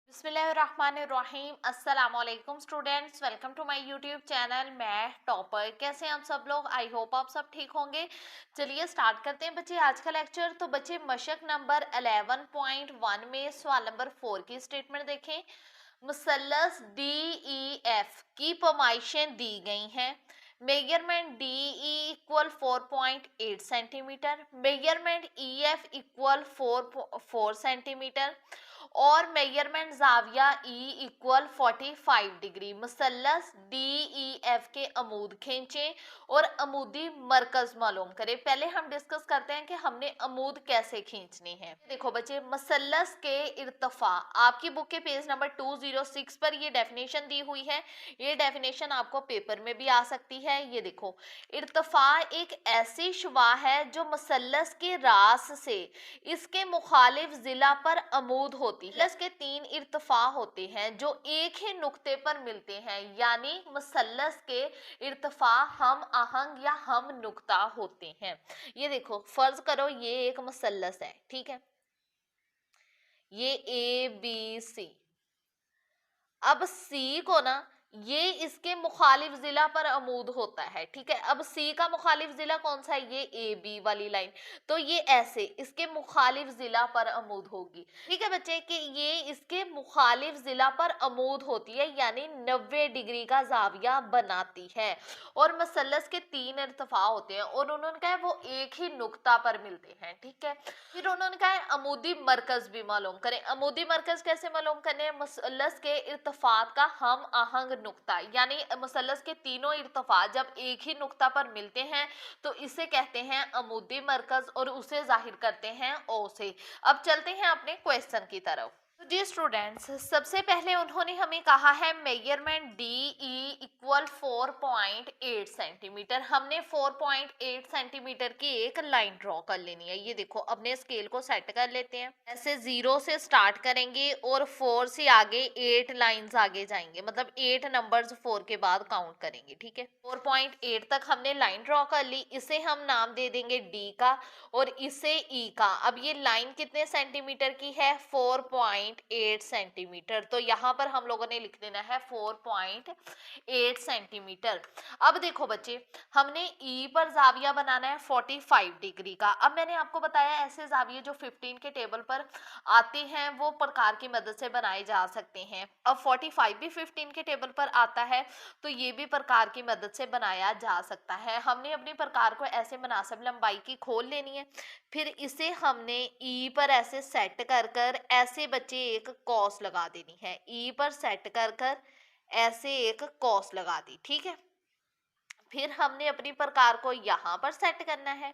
बिस्मिल्लाहिर्रहमानिर्रहीम। अस्सलाम वालेकुम students, welcome to my YouTube channel. मैं टॉपर। कैसे हैं आप सब लोग? आई होप आप सब ठीक होंगे। चलिए स्टार्ट करते हैं बच्चे आज का लेक्चर। तो बच्चे मशक नंबर 11.1 में सवाल नंबर 4 की स्टेटमेंट देखें। मुसल्लस DEF की पैमाइशें दी गई हैं। Measurement DE equal 4.8 centimetre, measurement EF equal 4 centimetre और मेजरमेंट जाविया E इक्वल 45 डिग्री। मुसल्लस DEF के अमूद खींचें और अमूदी मरकज मालूम करें। पहले हम डिस्कस करते हैं कि हमने अमूद कैसे खींचने हैं। देखो बच्चे, मुसल्लस के इर्तफा आपकी बुक के पेज नंबर 206 पर ये डेफिनेशन दी हुई है। ये डेफिनेशन आपको पेपर में भी आ सकती है। ये देखो, इर्तफा एक ऐसी शुआ है जो मुसल्लस के रास से इसके मुखालिफ जिला पर अमूद होती है। मुसल्लस के 3 इर्तफा होते हैं जो एक ही नुक्ते पर मिलते हैं, यानी मुसल्लस के इर्तफा हम आहंग या हम नुक्ता होते हैं। ये देखो, फर्ज करो ये एक मुसल्लस है, ठीक है, ये ABC। अब C को ना, ये इसके मुखालिफ जिला पर अमूद होता है, ठीक है। अब C का मुखालिफ जिला कौन सा है? ये AB वाली लाइन। तो ये ऐसे इसके मुखालिफ जिला पर अमूद होगी, ठीक है बच्चे, कि ये इसके मुखालिफ जिला पर अमूद होती है, यानी 90 डिग्री का जाविया बनाती है। और मसल्लस के 3 इर्तिफा होते हैं और उन्होंने कहा है वो एक ही नुक्ता पर मिलते हैं, ठीक है। फिर उन्होंने कहा है अमूदी मरकज भी मालूम करें। अमूदी मरकज कैसे मालूम करने? मुसल्लस के इर्तफात का हम आहंग नुक्ता, यानी मुसल्लस के तीनों इर्तफा जब एक ही नुक्ता पर मिलते हैं तो इसे कहते हैं अमूदी मरकज और उसे जाहिर करते हैं O से। अब चलते हैं अपने क्वेश्चन की तरफ। तो जी स्टूडेंट्स, सबसे पहले उन्होंने हमें कहा है मेजरमेंट DE इक्वल 4.8 सेंटीमीटर। हमने 4.8 सेंटीमीटर की एक लाइन ड्रॉ कर लेनी है। ये देखो, अपने स्केल को सेट कर लेते हैं। ऐसे 0 से स्टार्ट करेंगे और 4 से आगे 8 लाइंस आगे जाएंगे, मतलब 8 नंबर्स 4 के बाद काउंट करेंगे, ठीक है। 4.8 तक हमने लाइन ड्रॉ कर ली। इसे हम नाम दे देंगे D का और इसे E का। अब ये लाइन कितने सेंटीमीटर की है? 4.8 सेंटीमीटर। तो यहाँ पर हम लोगों ने लिख देना है 4.8 सेंटीमीटर। अब देखो बच्चे, हमने E पर जाविया बनाना है 45 डिग्री का। अब मैंने आपको बताया ऐसे जाविये जो 15 के टेबल पर आते हैं वो प्रकार की मदद से बनाए जा सकते हैं। अब 45 भी 15 के टेबल पर आता है तो ये भी प्रकार की मदद से बनाया जा सकता है। हमने अपनी प्रकार को ऐसे मुनासिब लंबाई की खोल लेनी है। फिर इसे हमने E पर ऐसे सेट कर कर ऐसे बच्चे एक कॉस लगा देनी है। E पर सेट कर कर ऐसे एक कॉस लगा दी, ठीक है। फिर हमने अपनी प्रकार को यहाँ पर सेट करना है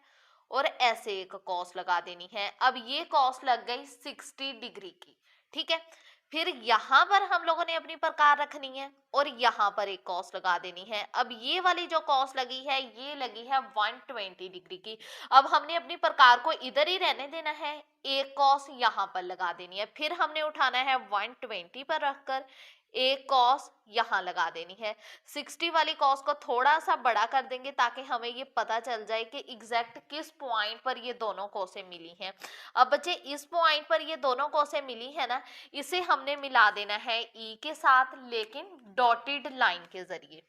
और ऐसे एक कॉस लगा देनी है। अब ये कॉस लग गई 60 डिग्री की, ठीक है। फिर यहाँ पर हम लोगों ने अपनी प्रकार रखनी है और यहाँ पर एक कॉस लगा देनी है। अब ये वाली जो कॉस लगी है ये लगी है 120 डिग्री की। अब हमने अपनी प्रकार को इधर ही रहने देना है, एक कॉस यहाँ पर लगा देनी है। फिर हमने उठाना है 120 पर रखकर एक कॉस यहाँ लगा देनी है। 60 वाली कॉस को थोड़ा सा बड़ा कर देंगे ताकि हमें ये पता चल जाए कि एग्जैक्ट किस पॉइंट पर ये दोनों कॉसें मिली हैं। अब बच्चे, इस पॉइंट पर ये दोनों कॉसें मिली है ना, इसे हमने मिला देना है E के साथ, लेकिन डॉटेड लाइन के जरिए।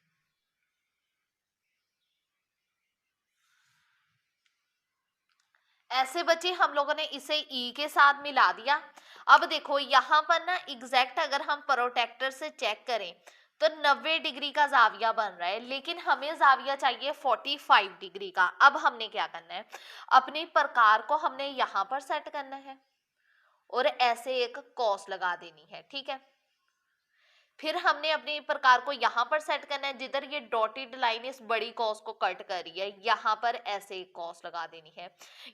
ऐसे बच्चे हम लोगों ने इसे E के साथ मिला दिया। अब देखो यहाँ पर ना एग्जैक्ट अगर हम प्रोटेक्टर से चेक करें तो 90 डिग्री का जाविया बन रहा है, लेकिन हमें जाविया चाहिए 45 डिग्री का। अब हमने क्या करना है, अपनी प्रकार को हमने यहाँ पर सेट करना है और ऐसे एक कॉस लगा देनी है, ठीक है। फिर हमने अपनी प्रकार को यहाँ पर सेट करना है, जिधर ये डॉटेड लाइन इस बड़ी कॉस को कट कर रही है यहाँ पर ऐसे एक कॉस लगा देनी है।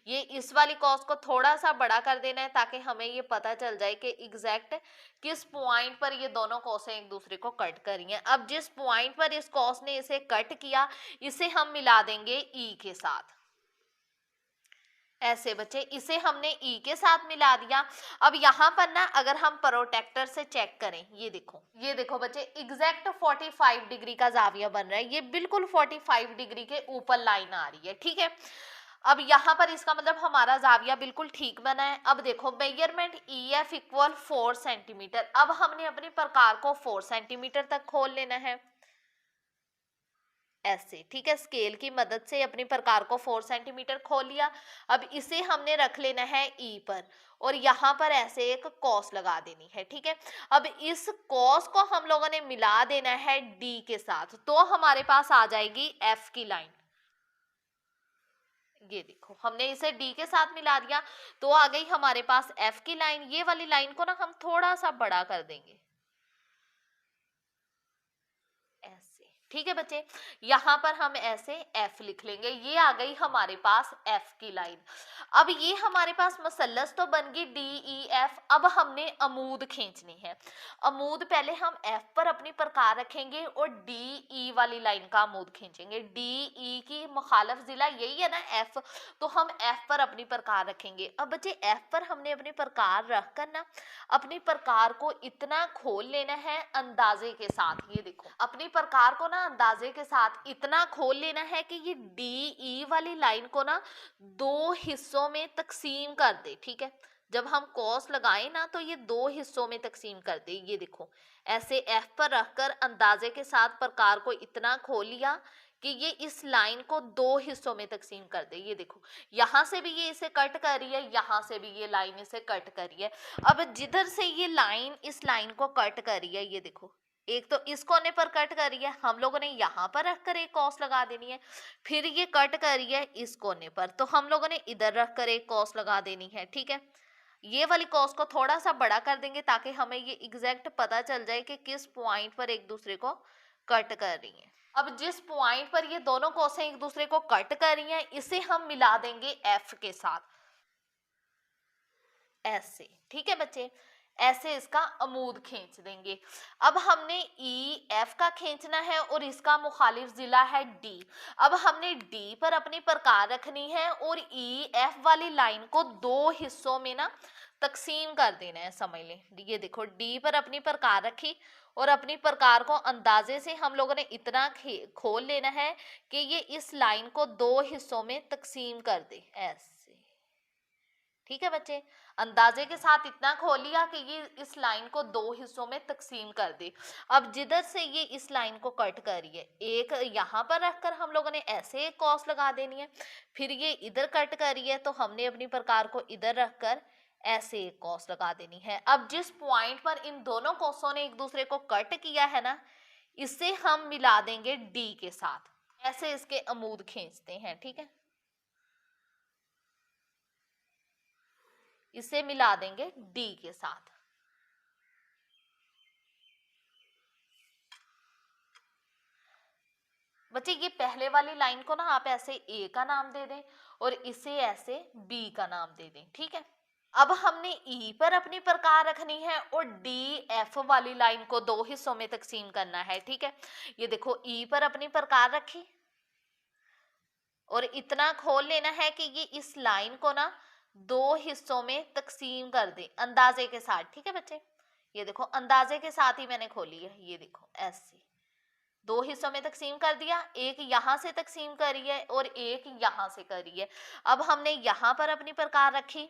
ये इस वाली कॉस को थोड़ा सा बड़ा कर देना है ताकि हमें ये पता चल जाए कि एग्जैक्ट किस पॉइंट पर ये दोनों कॉसें एक दूसरे को कट कर रही हैं। अब जिस पॉइंट पर इस कॉस ने इसे कट किया इसे हम मिला देंगे E के साथ। ऐसे बच्चे, इसे हमने E के साथ मिला दिया। अब यहाँ पर ना अगर हम प्रोटेक्टर से चेक करें, ये देखो बच्चे, एग्जैक्ट 45 डिग्री का जाविया बन रहा है। ये बिल्कुल 45 डिग्री के ऊपर लाइन आ रही है, ठीक है। अब यहाँ पर इसका मतलब हमारा जाविया बिल्कुल ठीक बना है। अब देखो मेजरमेंट EF इक्वल 4 सेंटीमीटर। अब हमने अपने प्रकार को 4 सेंटीमीटर तक खोल लेना है ऐसे, ठीक है। स्केल की मदद से अपने प्रकार को 4 सेंटीमीटर खोल लिया। अब इसे हमने रख लेना है E पर और यहाँ पर ऐसे एक कॉस लगा देनी है, ठीक है। अब इस कॉस को हम लोगों ने मिला देना है D के साथ, तो हमारे पास आ जाएगी F की लाइन। ये देखो हमने इसे D के साथ मिला दिया तो आ गई हमारे पास F की लाइन। ये वाली लाइन को ना हम थोड़ा सा बड़ा कर देंगे ऐसे, ठीक है बच्चे। यहाँ पर हम ऐसे F लिख लेंगे। ये आ गई हमारे पास F की लाइन। अब ये हमारे पास मसल्लस तो बन गई DEF। अब हमने अमूद खींचनी है। अमूद पहले हम F पर अपनी प्रकार रखेंगे और DE वाली लाइन का अमूद खींचेंगे। DE की मुखालफ जिला यही है ना F, तो हम F पर अपनी प्रकार रखेंगे। अब बच्चे F पर हमने अपनी प्रकार रखकर ना अपनी प्रकार को इतना खोल लेना है अंदाजे के साथ। ये देखो अपनी प्रकार को ना अंदाजे के साथ इतना खोल लेना है कि ये DE वाली लाइन को ना 2 हिस्सों में तकसीम कर दे, ठीक है। जब हम कॉस लगाएं ना तो ये 2 हिस्सों में तकसीम कर दे। ये देखो ऐसे F पर रखकर अंदाजे के साथ प्रकार को इतना खोल लिया कि ये इस लाइन को 2 हिस्सों में तकसीम कर दे। ये देखो यहाँ से भी ये इसे कट कर रही है, यहाँ से भी ये लाइन इसे कट कर रही है। अब जिधर से ये लाइन इस लाइन को कट कर रही है, ये देखो एक तो इस कोने पर कट कर रही है, हम लोगों ने यहाँ पर रखकर एक कॉस लगा देनी है। फिर ये कट कर रही है इस कोने पर, तो हम लोगों ने इधर रखकर एक कॉस लगा देनी है, ठीक है। ये वाली कॉस को थोड़ा सा बड़ा कर देंगे ताकि हमें ये एग्जैक्ट पता चल जाए कि किस पॉइंट पर एक दूसरे को कट कर रही है। अब जिस पॉइंट पर ये दोनों कॉसें एक दूसरे को कट कर रही हैं इसे हम मिला देंगे F के साथ ऐसे, ठीक है बच्चे। ऐसे इसका अमूद खींच देंगे। अब हमने EF का खींचना है और इसका मुखालिफ जिला है D। अब हमने D पर अपनी प्रकार रखनी है और EF वाली लाइन को 2 हिस्सों में ना तकसीम कर देना है, समझ लें। ये देखो D पर अपनी प्रकार रखी और अपनी प्रकार को अंदाजे से हम लोगों ने इतना खोल लेना है कि ये इस लाइन को 2 हिस्सों में तकसीम कर दे ऐसे, ठीक है बच्चे। अंदाजे के साथ इतना खोल लिया कि ये इस लाइन को 2 हिस्सों में तकसीम कर दे। अब जिधर से ये इस लाइन को कट कर रही है एक यहाँ पर रखकर हम लोगों ने ऐसे एक कॉस लगा देनी है। फिर ये इधर कट कर रही है तो हमने अपनी प्रकार को इधर रखकर ऐसे एक कॉस लगा देनी है। अब जिस पॉइंट पर इन दोनों कॉसों ने एक दूसरे को कट किया है ना इसे हम मिला देंगे D के साथ। ऐसे इसके अमूद खींचते हैं, ठीक है। इसे मिला देंगे D के साथ। बच्चे ये पहले वाली लाइन को ना आप ऐसे A का नाम दे दें और इसे ऐसे B का नाम दे दें, ठीक है। अब हमने E पर अपनी प्रकार रखनी है और DF वाली लाइन को 2 हिस्सों में तकसीम करना है, ठीक है। ये देखो E पर अपनी प्रकार रखी और इतना खोल लेना है कि ये इस लाइन को ना 2 हिस्सों में तकसीम कर दे अंदाजे के साथ, ठीक है बच्चे। ये देखो अंदाजे के साथ ही मैंने खोली है। ये देखो ऐसे 2 हिस्सों में तकसीम कर दिया। एक यहाँ से तकसीम करी है और एक यहाँ से करी है। अब हमने यहाँ पर अपनी प्रकार रखी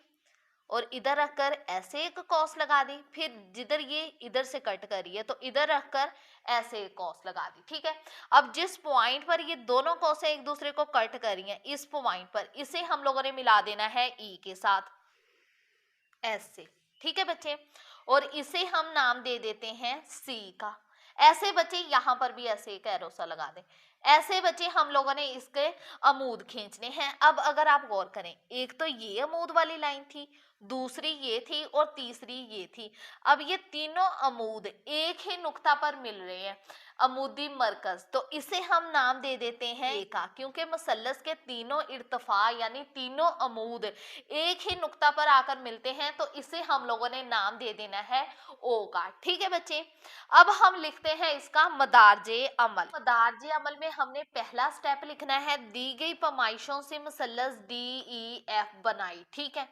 और इधर रखकर ऐसे एक कॉस लगा दी। फिर जिधर ये इधर से कट करी है तो इधर रखकर ऐसे एक कॉस लगा दी, ठीक है। अब जिस पॉइंट पर ये दोनों कॉसें एक दूसरे को कट करी हैं इस पॉइंट पर इसे हम लोगों ने मिला देना है E के साथ ऐसे, ठीक है बच्चे। और इसे हम नाम दे देते हैं C का। ऐसे बच्चे यहाँ पर भी ऐसे एक एरो सा लगा दें। ऐसे बच्चे हम लोगों ने इसके अमूद खींचने हैं। अब अगर आप गौर करें एक तो ये अमूद वाली लाइन थी, दूसरी ये थी और तीसरी ये थी। अब ये तीनों अमूद एक ही नुक्ता पर मिल रहे हैं, अमूदी मरकज, तो इसे हम नाम दे देते हैं ए का, क्योंकि मसल्लस के तीनों इर्तफा यानी तीनों अमूद एक ही नुक्ता पर आकर मिलते हैं, तो इसे हम लोगों ने नाम दे देना है ओ का, ठीक है बच्चे। अब हम लिखते हैं इसका मदारजे अमल। मदारजे अमल में हमने पहला स्टेप लिखना है दी गई पैमाइशों से मसल्लस DEF बनाई, ठीक है।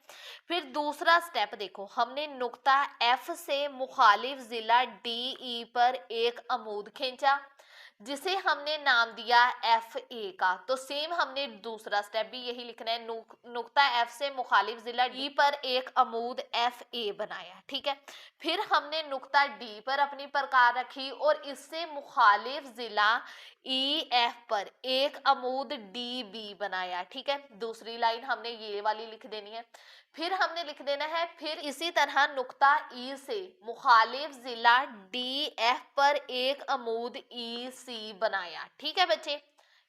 फिर दूसरा स्टेप देखो हमने नुक्ता F से मुखालिफ जिला DE पर एक अमूद खींचा। जिसे हमने नाम दिया एफ ए का। तो सेम हमने दूसरा स्टेप भी यही लिखना है, नुक्ता एफ से मुखालिफ जिला डी पर एक अमूद एफ ए बनाया, ठीक है। फिर हमने नुक्ता डी पर अपनी प्रकार रखी और इससे मुखालिफ जिला ई एफ पर एक अमूद डी बी बनाया, ठीक है। दूसरी लाइन हमने ये वाली लिख देनी है। फिर हमने लिख देना है, फिर इसी तरह नुक्ता ई से मुखालिफ जिला डी एफ पर एक अमूद ई सी बनाया, ठीक है बच्चे।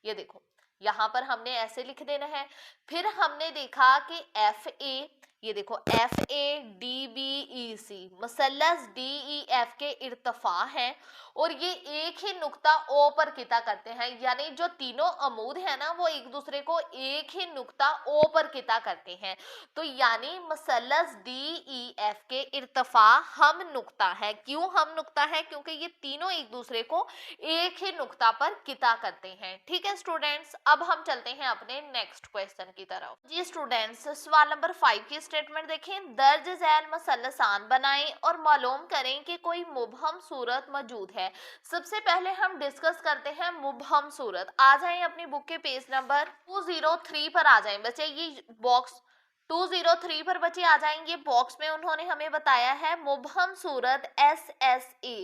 ये देखो यहाँ पर हमने ऐसे लिख देना है। फिर हमने देखा कि एफ ए, ये देखो F A D B E C मसलस डी ई एफ के इर्तफा हैं और ये एक ही नुक्ता ओ पर किता करते हैं, यानी जो तीनों अमूद है ना वो एक दूसरे को एक ही नुक्ता ओ पर किता करते हैं। तो यानी मसलस डी ई एफ के इर्तफा हम नुक्ता है। क्यों हम नुक्ता है? क्योंकि ये तीनों एक दूसरे को एक ही नुक्ता पर किता करते हैं, ठीक है स्टूडेंट्स। अब हम चलते हैं अपने नेक्स्ट क्वेश्चन की तरफ। जी स्टूडेंट्स, सवाल नंबर 5 की स्टेटमेंट देखें। दर्ज झैल मसलसान बनाएं और मालूम करें कि कोई मुबहम सूरत मौजूद है। सबसे पहले हम डिस्कस करते हैं मुबहम सूरत। आ जाएं अपनी बुक के पेज नंबर 203 पर आ जाएं बच्चे। ये बॉक्स 203 पर बच्चे आ जाएंगे। बॉक्स में उन्होंने हमें बताया है मुबहम सूरत S S A.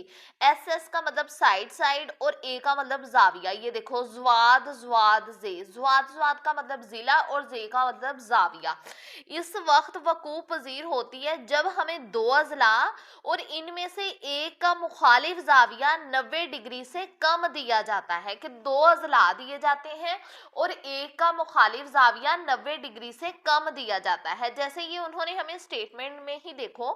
S S का मतलब साइड साइड और ए का मतलब जाविया। ये देखो ज्वाद ज्वाद जे, ज्वाद ज्वाद का मतलब जिला और जे का मतलब जाविया। इस वक्त वकूफ पजीर होती है जब हमें दो अजला और इनमें से एक का मुखालिफ जाविया 90 डिग्री से कम दिया जाता है, कि दो अजला दिए जाते हैं और एक का मुखालिफ जाविया 90 डिग्री से कम दिया जाता है। जैसे ये उन्होंने हमें स्टेटमेंट में ही देखो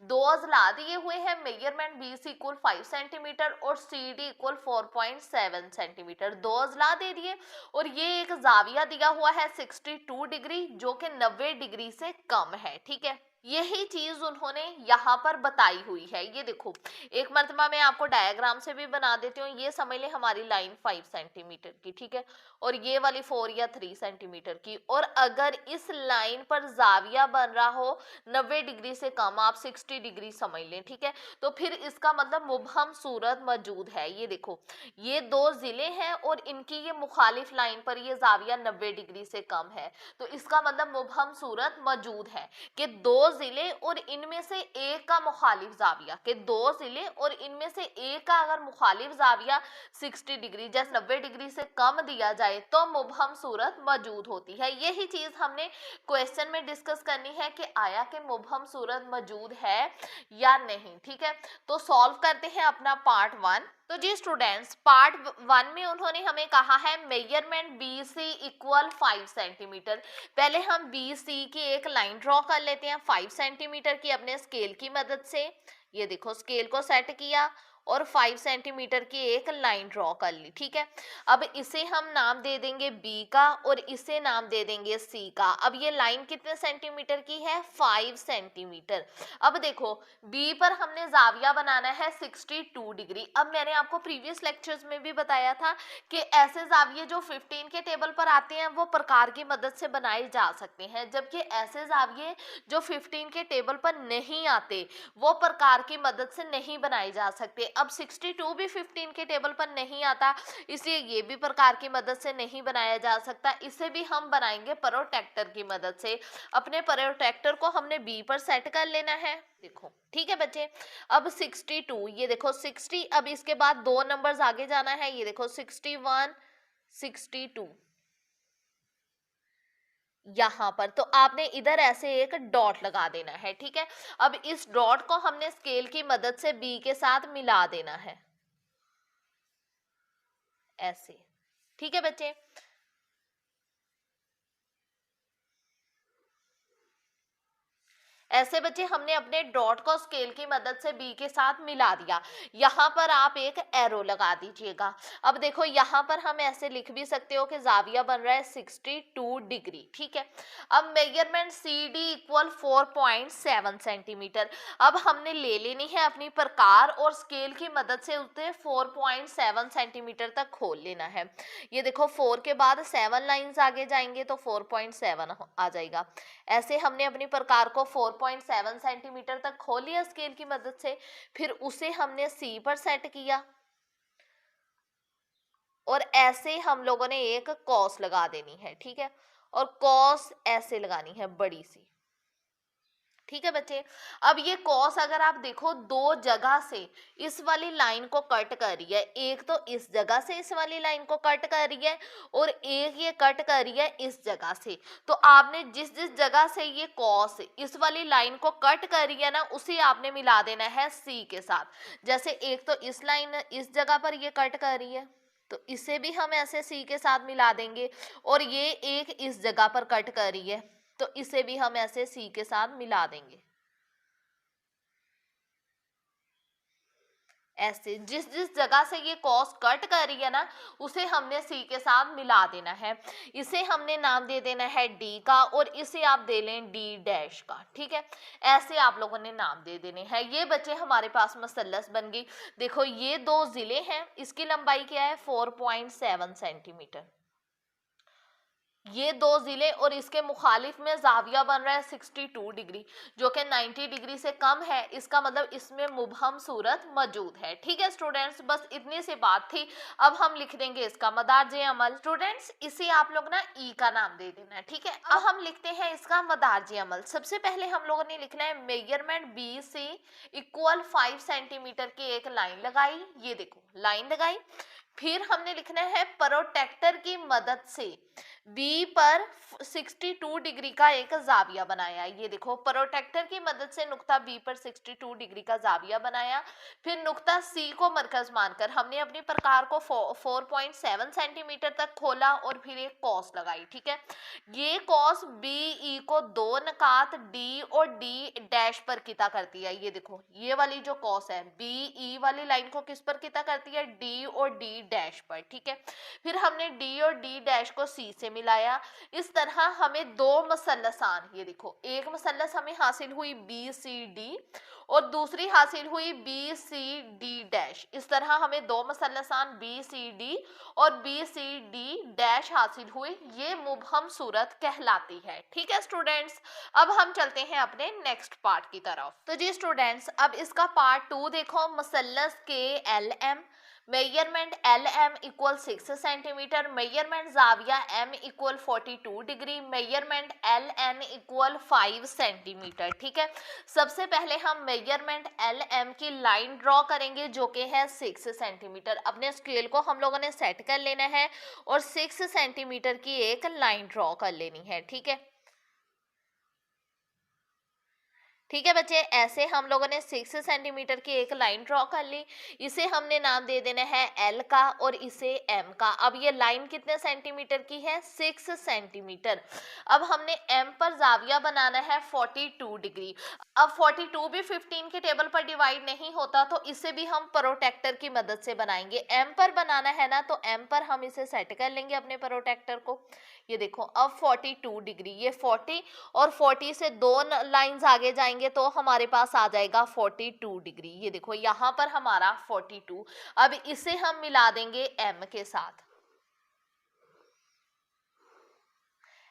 दो अजला दिए हुए हैं, measurement B C equal 5 centimetre और सी डी इक्वल 4.7 सेंटीमीटर। दो अजला दे दिए और ये एक जाविया दिया हुआ है 62 डिग्री जो कि 90 डिग्री से कम है, ठीक है। यही चीज उन्होंने यहाँ पर बताई हुई है। ये देखो एक मरतबा मैं आपको डायग्राम से भी बना देती हूँ। ये समझ ले हमारी लाइन 5 सेंटीमीटर की, ठीक है, और ये वाली 4 या 3 सेंटीमीटर की। और अगर इस लाइन पर जाविया बन रहा हो 90 डिग्री से कम, आप 60 डिग्री समझ लें, ठीक है, तो फिर इसका मतलब मुबहम सूरत मौजूद है। ये देखो ये दो जिले हैं और इनकी ये मुखालिफ लाइन पर ये जाविया 90 डिग्री से कम है, तो इसका मतलब मुबहम सूरत मौजूद है कि दो जिले और इनमें से एक का मुखालिफ जाविया, के दो जिले और इनमें से एक का अगर मुखालिफ जाविया 60 डिग्री जैसे 90 डिग्री से कम दिया जाए तो मुबहम सूरत मौजूद होती है। यही चीज हमने क्वेश्चन में डिस्कस करनी है कि आया कि मुबहम सूरत मौजूद है या नहीं, ठीक है। तो सॉल्व करते हैं अपना पार्ट 1। तो जी स्टूडेंट्स, पार्ट 1 में उन्होंने हमें कहा है measurement B C equal 5 centimetre. पहले हम बी सी की एक लाइन ड्रॉ कर लेते हैं 5 सेंटीमीटर की अपने स्केल की मदद से। ये देखो स्केल को सेट किया और 5 सेंटीमीटर की एक लाइन ड्रॉ कर ली, ठीक है। अब इसे हम नाम दे देंगे बी का और इसे नाम दे देंगे सी का। अब ये लाइन कितने सेंटीमीटर की है? 5 सेंटीमीटर। अब देखो बी पर हमने जाविया बनाना है 62 डिग्री। अब मैंने आपको प्रीवियस लेक्चर्स में भी बताया था कि ऐसे जाविये जो 15 के टेबल पर आते हैं वो प्रकार की मदद से बनाए जा सकते हैं, जबकि ऐसे जाविये जो 15 के टेबल पर नहीं आते वो प्रकार की मदद से नहीं बनाए जा सकते। अब 62 भी 15 के टेबल पर नहीं आता, इसलिए ये भी प्रकार की मदद से नहीं बनाया जा सकता। इसे भी हम बनाएंगे प्रोट्रैक्टर की मदद से। अपने प्रोट्रैक्टर को हमने बी पर सेट कर लेना है, देखो, ठीक है बच्चे। अब 62, ये देखो 60, अब इसके बाद दो नंबर्स आगे जाना है। ये देखो 61, 62 यहाँ पर, तो आपने इधर ऐसे एक डॉट लगा देना है, ठीक है। अब इस डॉट को हमने स्केल की मदद से बी के साथ मिला देना है ऐसे, ठीक है बच्चे। ऐसे बच्चे हमने अपने डॉट को स्केल की मदद से बी के साथ मिला दिया। यहाँ पर आप एक एरो लगा दीजिएगा। अब देखो यहाँ पर हम ऐसे लिख भी सकते हो कि जाविया बन रहा है 62 डिग्री, ठीक है। अब measurement C D equal 4.7 centimetre. अब हमने ले लेनी है अपनी प्रकार और स्केल की मदद से उसे 4.7 सेंटीमीटर तक खोल लेना है। ये देखो 4 के बाद 7 लाइंस आगे जाएंगे तो 4.7 आ जाएगा। ऐसे हमने अपनी प्रकार को 4.7 सेंटीमीटर तक खोल लिया स्केल की मदद से। फिर उसे हमने सी पर सेट किया और ऐसे हम लोगों ने एक कॉस लगा देनी है, ठीक है, और कॉस ऐसे लगानी है बड़ी सी, ठीक है बच्चे। अब ये कॉस अगर आप देखो दो जगह से इस वाली लाइन को कट कर रही है, एक तो इस जगह से इस वाली लाइन को कट कर रही है और एक ये कट कर रही है इस जगह से, तो आपने जिस जिस जगह से ये कॉस इस वाली लाइन को कट कर रही है ना, उसे आपने मिला देना है सी के साथ। जैसे एक तो इस लाइन इस जगह पर ये कट कर रही है, तो इसे भी हम ऐसे सी के साथ मिला देंगे, और ये एक इस जगह पर कट कर रही है, तो इसे भी हम ऐसे सी के साथ मिला देंगे। ऐसे जिस जिस जगह से ये कॉस कट कर रही है ना, उसे हमने सी के साथ मिला देना है। इसे हमने नाम दे देना है डी का, और इसे आप दे लें डी डैश का, ठीक है। ऐसे आप लोगों ने नाम दे देने हैं। ये बच्चे हमारे पास मसल्लस बन गई। देखो ये दो जिले हैं, इसकी लंबाई क्या है 4.7 सेंटीमीटर, ये दो जिले, और इसके मुखालिफ में जाविया बन रहा है 62 डिग्री, जो कि 90 डिग्री से कम है। इसका मतलब इसमें मुबहम सूरत मौजूद है, ठीक है स्टूडेंट्स। बस इतनी सी बात थी। अब हम लिख देंगे इसका मदारजे अमल। स्टूडेंट्स इसे आप लोग ना ई का नाम दे देना, ठीक है। अब हम लिखते हैं इसका मदारजे अमल। सबसे पहले हम लोगों ने लिखना है मेजरमेंट बी से इक्वल 5 सेंटीमीटर की एक लाइन लगाई, ये देखो लाइन लगाई। फिर हमने लिखना है प्रोटेक्टर की मदद से बी पर 62 डिग्री का एक जाविया बनाया, ये देखो प्रोटेक्टर की मदद से नुक्ता बी पर 62 डिग्री का जाविया बनाया। फिर नुक्ता सी को मरकज मानकर हमने अपनी प्रकार को 4.7 सेंटीमीटर तक खोला और फिर एक कॉस लगाई, ठीक है। ये कॉस बी ई को दो नकात डी और डी डैश पर किता करती है, ये देखो ये वाली जो कॉस है बी ई वाली लाइन को किस पर किता करती है, डी और डी डैश पर, ठीक है। फिर हमने डी और डी डैश को सी से मिलाया। इस तरह हमें दो मसल्लसान, ये देखो एक मसल्लस हमें हासिल हुई बी सी डी और दूसरी हासिल हुई बी सी डी डैश। इस तरह हमें दो मसल्लसान बी सी डी और बी सी डी डैश हासिल हुई, ये मुबहम सूरत कहलाती है, ठीक है स्टूडेंट्स। अब हम चलते हैं अपने नेक्स्ट पार्ट की तरफ। तो जी स्टूडेंट्स अब इसका पार्ट 2 देखो, मसल्लस के L M, measurement L M equal 6 centimetre, measurement जाविया M equal 42 degree, measurement L N equal 5 centimetre, ठीक है। सबसे पहले हम मेजरमेंट एल एम की लाइन ड्रॉ करेंगे जो कि है 6 सेंटीमीटर। अपने स्केल को हम लोगों ने सेट कर लेना है और 6 सेंटीमीटर की एक लाइन ड्रॉ कर लेनी है, ठीक है। ठीक है बच्चे, ऐसे हम लोगों ने 6 सेंटीमीटर की एक लाइन ड्रॉ कर ली। इसे हमने नाम दे देना है एल का और इसे एम का। अब ये लाइन कितने सेंटीमीटर की है, 6 सेंटीमीटर। अब हमने एम पर जाविया बनाना है 42 डिग्री। अब 42 भी 15 के टेबल पर डिवाइड नहीं होता, तो इसे भी हम प्रोटेक्टर की मदद से बनाएंगे। एम पर बनाना है ना, तो एम पर हम इसे सेट कर लेंगे अपने प्रोटेक्टर को। ये देखो अब 42 डिग्री, ये 40 और 40 से दो लाइंस आगे जाएंगे तो हमारे पास आ जाएगा 42 डिग्री। ये देखो यहाँ पर हमारा 42। अब इसे हम मिला देंगे एम के साथ।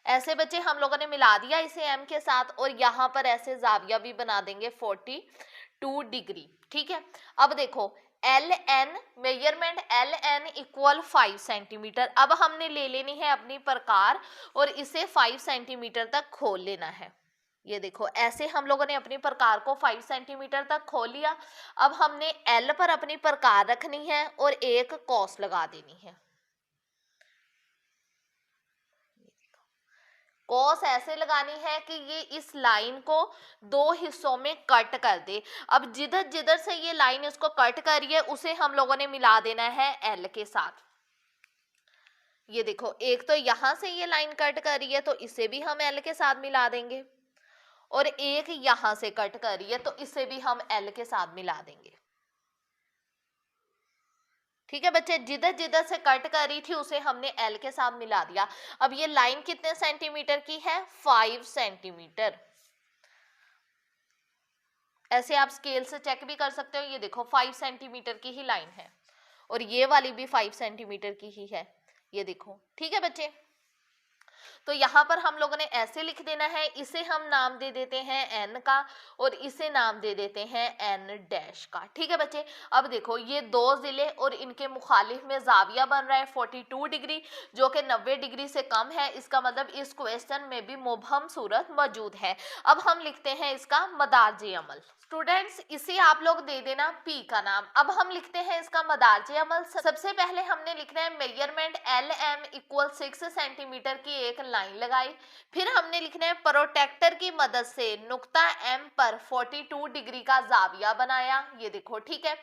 ऐसे बच्चे हम लोगों ने मिला दिया इसे एम के साथ, और यहाँ पर ऐसे जाविया भी बना देंगे 42 डिग्री, ठीक है। अब देखो L N, measurement L N equal 5 centimetre. अब हमने ले लेनी है अपनी प्रकार और इसे 5 सेंटीमीटर तक खोल लेना है। ये देखो ऐसे हम लोगों ने अपनी प्रकार को 5 सेंटीमीटर तक खोल लिया। अब हमने एल पर अपनी प्रकार रखनी है और एक कॉस लगा देनी है। कॉस ऐसे लगानी है कि ये इस लाइन को दो हिस्सों में कट कर दे। अब जिधर जिधर से ये लाइन इसको कट करी है उसे हम लोगों ने मिला देना है एल के साथ। ये देखो एक तो यहां से ये लाइन कट करी है तो इसे भी हम एल के साथ मिला देंगे, और एक यहां से कट करी है तो इसे भी हम एल के साथ मिला देंगे। ठीक है बच्चे, जिधर जिधर से कट करी थी उसे हमने एल के साथ मिला दिया। अब ये लाइन कितने सेंटीमीटर की है, 5 सेंटीमीटर। ऐसे आप स्केल से चेक भी कर सकते हो। ये देखो 5 सेंटीमीटर की ही लाइन है और ये वाली भी 5 सेंटीमीटर की ही है। ये देखो ठीक है बच्चे। तो यहाँ पर हम लोगों ने ऐसे लिख देना है, इसे हम नाम दे देते हैं n का और इसे नाम दे देते हैं n डैश का। ठीक है बच्चे, अब देखो ये दो जिले और इनके मुखालिफ में जाविया बन रहा है 42 डिग्री, जो कि 90 डिग्री से कम है। इसका मतलब इस क्वेश्चन में भी मुबहम सूरत मौजूद है। अब हम लिखते हैं इसका मदारजे अमल। स्टूडेंट्स इसे आप लोग दे देना P का नाम। अब हम लिखते हैं इसका मदारजे अमल। सबसे पहले हमने लिखना है मेजरमेंट LM इक्वल 6 सेंटीमीटर की एक लाइन लगाई। फिर हमने लिखना है प्रोटेक्टर की मदद से नुक्ता M पर 42 डिग्री का जाविया बनाया, ये देखो ठीक है।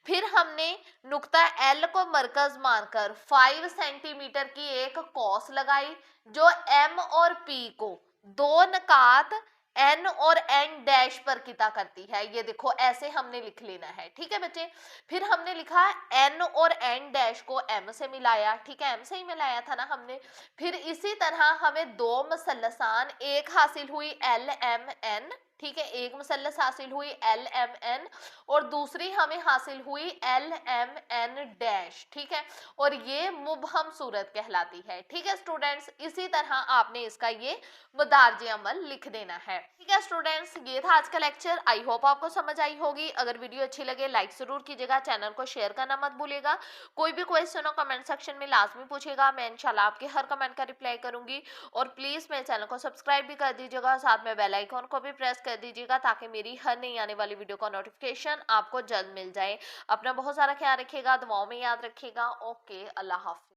फिर हमने नुक्ता L को मरकज मानकर 5 सेंटीमीटर की एक कॉस लगाई, जो M और P को दो नकात N और N डैश पर किता करती है, ये देखो ऐसे हमने लिख लेना है। ठीक है बच्चे, फिर हमने लिखा N और N डैश को M से मिलाया। ठीक है, M से ही मिलाया था ना हमने। फिर इसी तरह हमें दो मसलसान, एक हासिल हुई LMN, ठीक है, एक मुसल्लस हासिल हुई LMN और दूसरी हमें हासिल हुई LMN डैश। ठीक है, और ये मुबहम सूरत कहलाती है। ठीक है स्टूडेंट्स, इसी तरह आपने इसका ये मदारजे अमल लिख देना है। ठीक है स्टूडेंट्स, ये था आज का लेक्चर। आई होप आपको समझ आई होगी। अगर वीडियो अच्छी लगे लाइक जरूर कीजिएगा, चैनल को शेयर करना मत भूलिएगा। कोई भी क्वेश्चन हो कमेंट सेक्शन में लाजमी पूछेगा, मैं इंशाल्लाह आपके हर कमेंट का रिप्लाई करूंगी। और प्लीज मेरे चैनल को सब्सक्राइब भी कर दीजिएगा, साथ में बेल आइकॉन को भी प्रेस कर दीजिएगा, ताकि मेरी हर नई आने वाली वीडियो का नोटिफिकेशन आपको जल्द मिल जाए। अपना बहुत सारा ख्याल रखिएगा, दुआओं में याद रखिएगा। ओके, अल्लाह हाफिज।